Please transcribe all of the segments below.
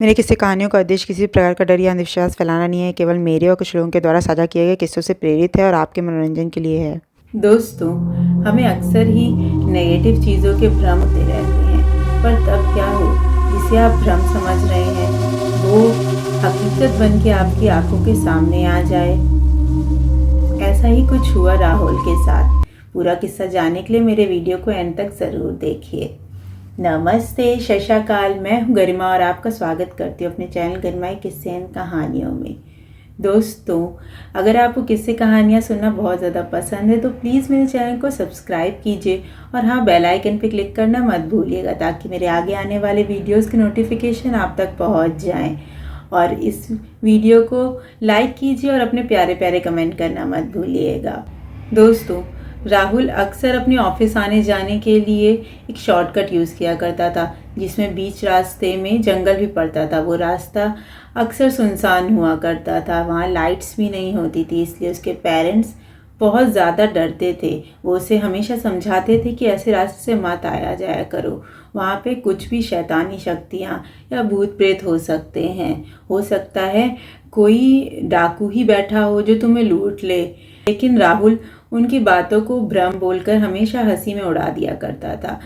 मेरे किस्से कहानियों का उद्देश्य किसी प्रकार का डर या अंधविश्वास फैलाना नहीं है, केवल मेरे और कुछ लोगों के द्वारा साझा किए गए किस्सों से प्रेरित है और आपके मनोरंजन के लिए है। दोस्तों, हमें अक्सर ही नेगेटिव चीज़ों के भ्रम होते रहते हैं, पर तब क्या हो जिसे आप भ्रम समझ रहे हैं वो हकीकत बन के आपकी आंखों के सामने आ जाए। ऐसा ही कुछ हुआ राहुल के साथ। पूरा किस्सा जानने के लिए मेरे वीडियो को एंड तक ज़रूर देखिए। नमस्ते, शशाकाल, मैं हूँ गरिमा और आपका स्वागत करती हूँ अपने चैनल गरिमाई किस्से एंड कहानियों में। दोस्तों, अगर आपको किस्से कहानियाँ सुनना बहुत ज़्यादा पसंद है तो प्लीज़ मेरे चैनल को सब्सक्राइब कीजिए और हाँ, बेल आइकन पे क्लिक करना मत भूलिएगा ताकि मेरे आगे आने वाले वीडियोस के नोटिफिकेशन आप तक पहुंच जाएं। और इस वीडियो को लाइक कीजिए और अपने प्यारे प्यारे कमेंट करना मत भूलिएगा। दोस्तों, राहुल अक्सर अपने ऑफिस आने जाने के लिए एक शॉर्टकट यूज़ किया करता था जिसमें बीच रास्ते में जंगल भी पड़ता था। वो रास्ता अक्सर सुनसान हुआ करता था, वहाँ लाइट्स भी नहीं होती थी, इसलिए उसके पेरेंट्स बहुत ज़्यादा डरते थे। वो उसे हमेशा समझाते थे कि ऐसे रास्ते से मत आया जाया करो, वहाँ पे कुछ भी शैतानी शक्तियाँ या भूत प्रेत हो सकते हैं। हो सकता है कोई डाकू ही बैठा हो जो तुम्हें लूट ले। लेकिन राहुल उनकी बातों को भ्रम बोलकर हमेशा हंसी में उड़ा दिया करता था।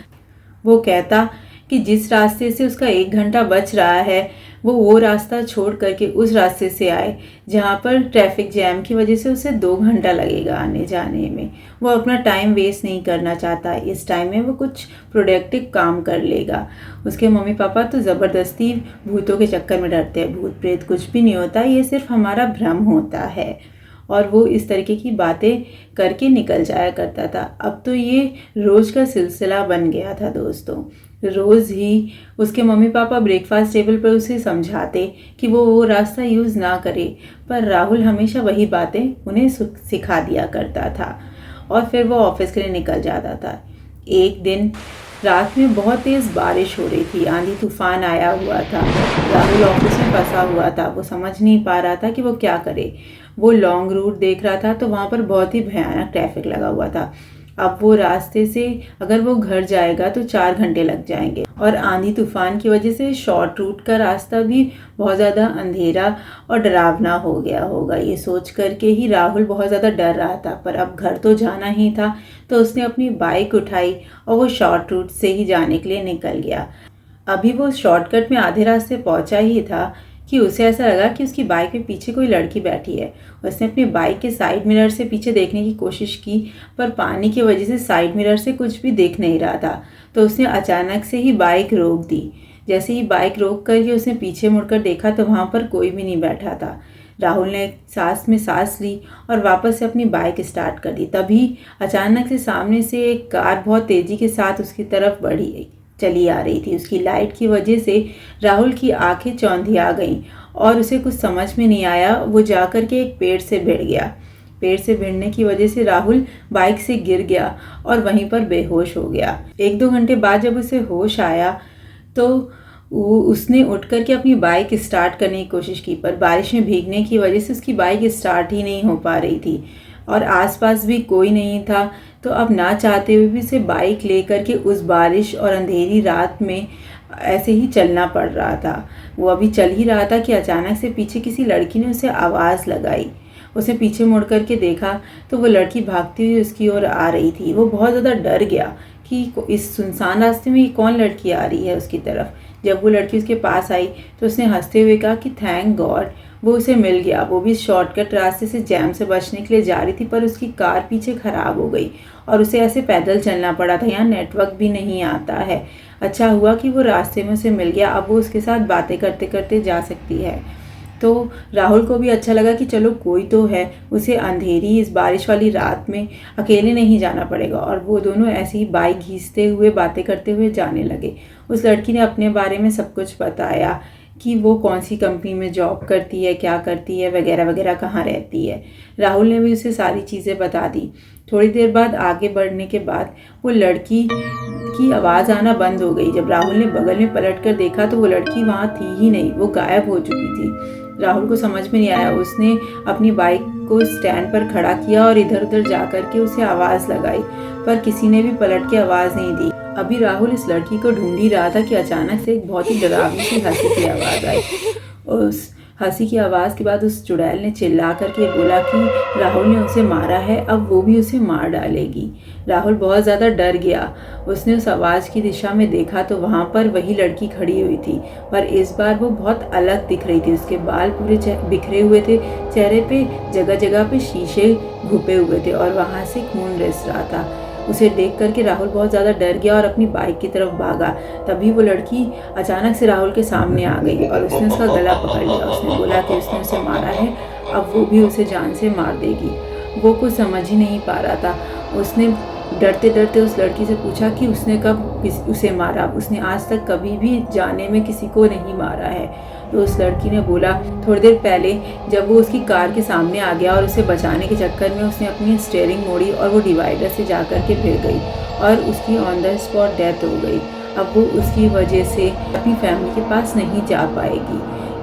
वो कहता कि जिस रास्ते से उसका 1 घंटा बच रहा है वो रास्ता छोड़ करके उस रास्ते से आए जहाँ पर ट्रैफिक जैम की वजह से उसे 2 घंटा लगेगा आने जाने में। वो अपना टाइम वेस्ट नहीं करना चाहता, इस टाइम में वो कुछ प्रोडक्टिव काम कर लेगा। उसके मम्मी पापा तो ज़बरदस्ती भूतों के चक्कर में डरते हैं। भूत प्रेत कुछ भी नहीं होता, ये सिर्फ हमारा भ्रम होता है। और वो इस तरीके की बातें करके निकल जाया करता था। अब तो ये रोज़ का सिलसिला बन गया था दोस्तों। रोज़ ही उसके मम्मी पापा ब्रेकफास्ट टेबल पर उसे समझाते कि वो रास्ता यूज़ ना करे, पर राहुल हमेशा वही बातें उन्हें सिखा दिया करता था और फिर वो ऑफिस के लिए निकल जाता था। एक दिन रात में बहुत तेज़ बारिश हो रही थी, आंधी तूफान आया हुआ था। राहुल ऑफिस में फंसा हुआ था, वो समझ नहीं पा रहा था कि वो क्या करे। वो लॉन्ग रूट देख रहा था तो वहाँ पर बहुत ही भयानक ट्रैफिक लगा हुआ था। अब वो रास्ते से अगर वो घर जाएगा तो 4 घंटे लग जाएंगे और आंधी तूफान की वजह से शॉर्ट रूट का रास्ता भी बहुत ज़्यादा अंधेरा और डरावना हो गया होगा। ये सोच करके ही राहुल बहुत ज़्यादा डर रहा था, पर अब घर तो जाना ही था तो उसने अपनी बाइक उठाई और वो शॉर्ट रूट से ही जाने के लिए निकल गया। अभी वो शॉर्टकट में आधे रास्ते पहुंचा ही था कि उसे ऐसा लगा कि उसकी बाइक के पीछे कोई लड़की बैठी है। उसने अपनी बाइक के साइड मिरर से पीछे देखने की कोशिश की, पर पानी की वजह से साइड मिरर से कुछ भी दिख नहीं रहा था। तो उसने अचानक से ही बाइक रोक दी। जैसे ही बाइक रोक करके उसने पीछे मुड़कर देखा तो वहाँ पर कोई भी नहीं बैठा था। राहुल ने सांस में सांस ली और वापस से अपनी बाइक स्टार्ट कर दी। तभी अचानक से सामने से एक कार बहुत तेज़ी के साथ उसकी तरफ चली आ रही थी। उसकी लाइट की वजह से राहुल की आंखें चौंधिया गईं और उसे कुछ समझ में नहीं आया। वो जाकर के एक पेड़ से भिड़ गया। पेड़ से भिड़ने की वजह से राहुल बाइक से गिर गया और वहीं पर बेहोश हो गया। 1-2 घंटे बाद जब उसे होश आया तो उसने उठ करके अपनी बाइक स्टार्ट करने की कोशिश की, पर बारिश में भीगने की वजह से उसकी बाइक स्टार्ट ही नहीं हो पा रही थी और आसपास भी कोई नहीं था। तो अब ना चाहते हुए भी उसे बाइक लेकर के उस बारिश और अंधेरी रात में ऐसे ही चलना पड़ रहा था। वो अभी चल ही रहा था कि अचानक से पीछे किसी लड़की ने उसे आवाज़ लगाई। उसे पीछे मुड़ करके देखा तो वो लड़की भागती हुई उसकी ओर आ रही थी। वो बहुत ज़्यादा डर गया कि इस सुनसान रास्ते में कौन लड़की आ रही है उसकी तरफ। जब वो लड़की उसके पास आई तो उसने हंसते हुए कहा कि थैंक गॉड वो उसे मिल गया। वो भी शॉर्टकट रास्ते से जैम से बचने के लिए जा रही थी, पर उसकी कार पीछे ख़राब हो गई और उसे ऐसे पैदल चलना पड़ा था। यहाँ नेटवर्क भी नहीं आता है। अच्छा हुआ कि वो रास्ते में उसे मिल गया। अब वो उसके साथ बातें करते करते जा सकती है। तो राहुल को भी अच्छा लगा कि चलो कोई तो है, उसे अंधेरी इस बारिश वाली रात में अकेले नहीं जाना पड़ेगा। और वो दोनों ऐसे ही बाइक घींचते हुए बातें करते हुए जाने लगे। उस लड़की ने अपने बारे में सब कुछ बताया कि वो कौन सी कंपनी में जॉब करती है, क्या करती है, वगैरह वगैरह, कहाँ रहती है। राहुल ने भी उसे सारी चीज़ें बता दी। थोड़ी देर बाद आगे बढ़ने के बाद वो लड़की की आवाज़ आना बंद हो गई। जब राहुल ने बगल में पलट कर देखा तो वो लड़की वहाँ थी ही नहीं, वो गायब हो चुकी थी। राहुल को समझ में नहीं आया। उसने अपनी बाइक को स्टैंड पर खड़ा किया और इधर उधर जा कर के उसे आवाज़ लगाई, पर किसी ने भी पलट के आवाज़ नहीं दी। अभी राहुल इस लड़की को ढूंढ ही रहा था कि अचानक से एक बहुत ही डरावनी सी हंसी की आवाज़ आई। उस हंसी की आवाज़ के बाद उस चुड़ैल ने चिल्ला करके बोला कि राहुल ने उसे मारा है, अब वो भी उसे मार डालेगी। राहुल बहुत ज़्यादा डर गया। उसने उस आवाज़ की दिशा में देखा तो वहाँ पर वही लड़की खड़ी हुई थी, पर इस बार वो बहुत अलग दिख रही थी। उसके बाल पूरे बिखरे हुए थे, चेहरे पे जगह जगह पे शीशे घुपे हुए थे और वहाँ से खून रिस रहा था। उसे देख करके राहुल बहुत ज़्यादा डर गया और अपनी बाइक की तरफ भागा। तभी वो लड़की अचानक से राहुल के सामने आ गई और उसने उसका गला पकड़ लिया। उसने बोला कि उसने उसे मारा है, अब वो भी उसे जान से मार देगी। वो कुछ समझ ही नहीं पा रहा था। उसने डरते डरते उस लड़की से पूछा कि उसने कब उसे मारा। उसने आज तक कभी भी जाने में किसी को नहीं मारा है। तो उस लड़की ने बोला, थोड़ी देर पहले जब वो उसकी कार के सामने आ गया और उसे बचाने के चक्कर में उसने अपनी स्टीयरिंग मोड़ी और वो डिवाइडर से जा कर के गिर गई और उसकी ऑन द स्पॉट डेथ हो गई। अब वो उसकी वजह से अपनी फैमिली के पास नहीं जा पाएगी,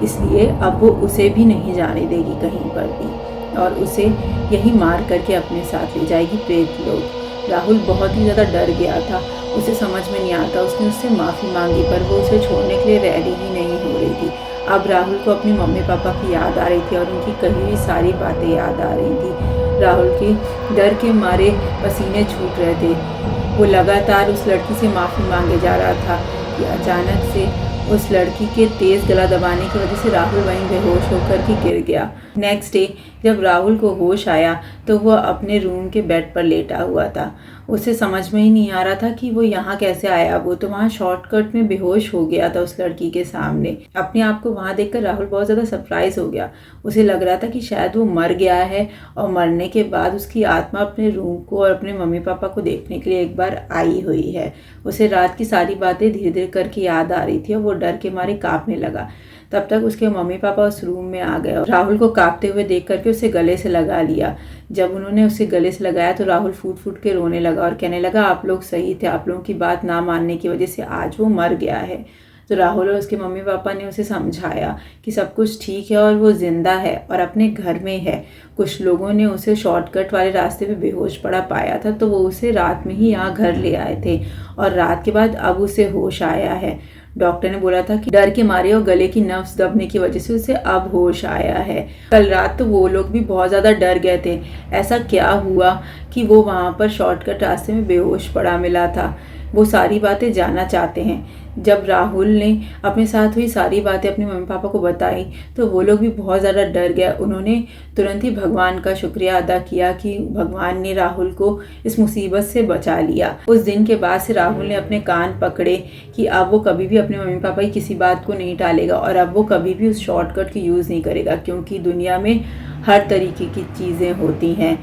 इसलिए अब वो उसे भी नहीं जाने देगी कहीं पर भी और उसे यही मार करके अपने साथ ले जाएगी प्रेत लोग। राहुल बहुत ही ज़्यादा डर गया था। उसे समझ में नहीं आता। उसने उससे माफ़ी मांगी पर वो उसे छोड़ने के लिए रेडी ही नहीं हो रही थी। अब राहुल को अपने मम्मी पापा की याद आ रही थी और उनकी कही हुई सारी बातें याद आ रही थी। राहुल के डर के मारे पसीने छूट रहे थे। वो लगातार उस लड़की से माफ़ी मांगे जा रहा था कि अचानक से उस लड़की के तेज़ गला दबाने की वजह से राहुल वहीं बेहोश होकर के गिर गया। नेक्स्ट डे जब राहुल को होश आया तो वह अपने रूम के बेड पर लेटा हुआ था। उसे समझ में ही नहीं आ रहा था कि वो यहाँ कैसे आया। वो तो वहाँ शॉर्टकट में बेहोश हो गया था उस लड़की के सामने। अपने आप को वहाँ देखकर राहुल बहुत ज़्यादा सरप्राइज हो गया। उसे लग रहा था कि शायद वो मर गया है और मरने के बाद उसकी आत्मा अपने रूम को और अपने मम्मी पापा को देखने के लिए एक बार आई हुई है। उसे रात की सारी बातें धीरे धीरे करके याद आ रही थी और वो डर के मारे काँपने लगा। तब तक उसके मम्मी पापा उस रूम में आ गए और राहुल को कांपते हुए देख करके उसे गले से लगा लिया। जब उन्होंने उसे गले से लगाया तो राहुल फूट फूट के रोने लगा और कहने लगा, आप लोग सही थे, आप लोगों की बात ना मानने की वजह से आज वो मर गया है। तो राहुल और उसके मम्मी पापा ने उसे समझाया कि सब कुछ ठीक है और वो जिंदा है और अपने घर में है। कुछ लोगों ने उसे शॉर्टकट वाले रास्ते पे बेहोश पड़ा पाया था तो वो उसे रात में ही यहाँ घर ले आए थे और रात के बाद अब उसे होश आया है। डॉक्टर ने बोला था कि डर के मारे और गले की नब्ज दबने की वजह से उसे अब होश आया है। कल रात तो वो लोग भी बहुत ज़्यादा डर गए थे। ऐसा क्या हुआ कि वो वहाँ पर शॉर्टकट रास्ते में बेहोश पड़ा मिला था। वो सारी बातें जानना चाहते हैं। जब राहुल ने अपने साथ हुई सारी बातें अपने मम्मी पापा को बताई तो वो लोग भी बहुत ज़्यादा डर गए। उन्होंने तुरंत ही भगवान का शुक्रिया अदा किया कि भगवान ने राहुल को इस मुसीबत से बचा लिया। उस दिन के बाद से राहुल ने अपने कान पकड़े कि अब वो कभी भी अपने मम्मी पापा की किसी बात को नहीं टालेगा और अब वो कभी भी उस शॉर्टकट की यूज़ नहीं करेगा, क्योंकि दुनिया में हर तरीके की चीज़ें होती हैं।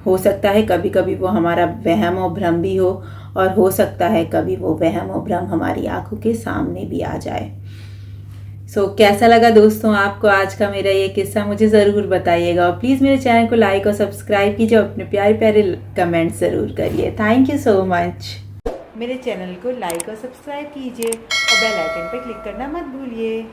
हो सकता है कभी कभी वो हमारा वहम और भ्रम भी हो और हो सकता है कभी वो वहम और भ्रम हमारी आंखों के सामने भी आ जाए। कैसा लगा दोस्तों आपको आज का मेरा ये किस्सा, मुझे ज़रूर बताइएगा और प्लीज़ मेरे चैनल को लाइक और सब्सक्राइब कीजिए और अपने प्यारे प्यारे कमेंट्स ज़रूर करिए। Thank you so much. मेरे चैनल को लाइक और सब्सक्राइब कीजिए और बेल आइकन पर क्लिक करना मत भूलिए।